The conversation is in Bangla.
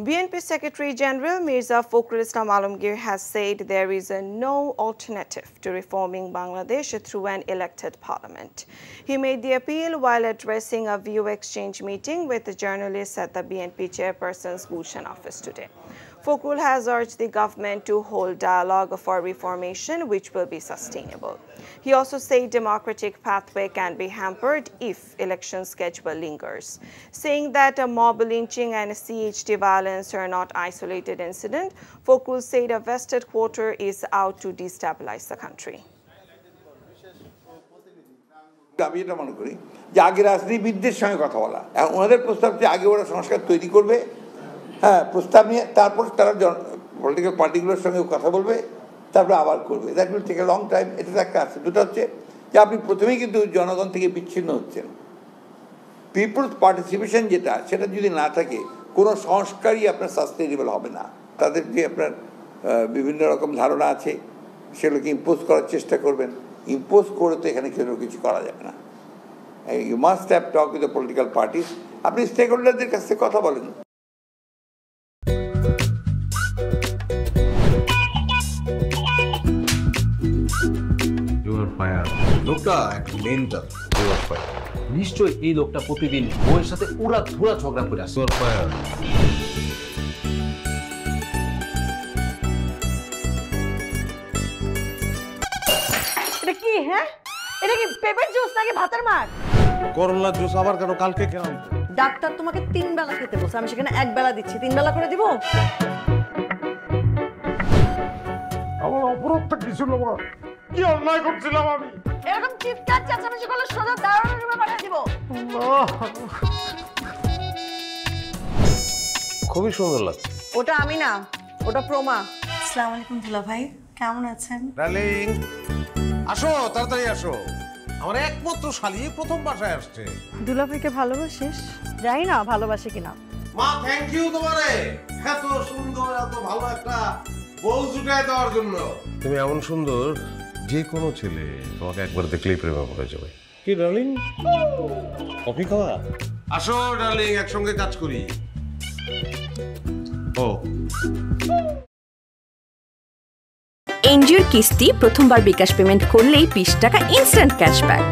BNP Secretary General Mirza Fakhrul Islam Alamgir has said there is no alternative to reforming Bangladesh through an elected parliament. He made the appeal while addressing a view exchange meeting with the journalists at the BNP chairperson's Gulshan office today. Fakhrul has urged the government to hold dialogue for reformation which will be sustainable. He also said democratic pathway can be hampered if election schedule lingers, saying that a mob lynching and CHT violence are not isolated incident. Fakhrul said a vested quarter is out to destabilize the country. আমি এটা মনে করি যে আগে রাজনীতিবিদদের সঙ্গে কথা বলা ওনাদের প্রস্তাব যে আগে ওরা সংস্কার তৈরি করবে হ্যাঁ প্রস্তাব নিয়ে তারপর তারা পলিটিক্যাল পার্টিগুলোর সঙ্গে কথা বলবে তারপরে আবার করবে that will take a long time এটা একটা আছে দুটো হচ্ছে যে আপনি প্রথমেই কিন্তু জনগণ থেকে বিচ্ছিন্ন হচ্ছেন পিপলস পার্টিসিপেশন যেটা সেটা যদি না থাকে কোনো সংস্কারই আপনার সাস্টেইনেবল হবে না তাদের যে আপনার বিভিন্ন রকম ধারণা আছে সেগুলোকে ইম্পোজ করার চেষ্টা করবেন ইম্পোজ করে তো এখানে কেউ কিছু করা যাবে না you must have talk with the political parties আপনি স্টেক হোল্ডারদের কাছ থেকে কথা বলেন লোকটা মেন্টাল নিশ্চয়ই এই লোকটা প্রতিদিন বউয়ের সাথে উড়া ধুরা ঝগড়া করে আসে এটা কি হ্যাঁ এটা কি পেঁপের জুস নাকি ভাতের মার করলার জুস আবার কেন কালকে কেন ডাক্তার তোমাকে 3 বেলা খেতে বলছে আমি সেখানে 1 বেলা দিচ্ছি 3 বেলা করে দিব আমার অপরাধটা কি ছিল মা কি অন্যায় করছিলাম আমি এরকম চিৎকার চেঁচামেচি করলে সোজা দারুণ রুমে পাঠিয়ে দিব খুবই সুন্দর লাগছে ওটা আমি না ওটা প্রমা আসসালামু আলাইকুম দুলা ভাই কেমন আছেন ডার্লিং আসো তাড়াতাড়ি আসো আমার একমাত্র শালি প্রথম বাসায় আসছে দুলা ভাইকে ভালোবাসিস জানি না ভালোবাসে কিনা মা থ্যাংক ইউ তোমারে এত সুন্দর এত ভালো একটা বউ জুটায় দেওয়ার জন্য তুমি এমন সুন্দর যে কোনো ছেলে তোমাকে একবার দেখলেই প্রেমে পড়ে যাবে কি ডার্লিং কফি খাওয়া আসো ডার্লিং একসঙ্গে কাজ করি ও এনজিওর কিস্তি প্রথমবার বিকাশ পেমেন্ট করলেই 20 টাকা ইনস্ট্যান্ট ক্যাশব্যাক।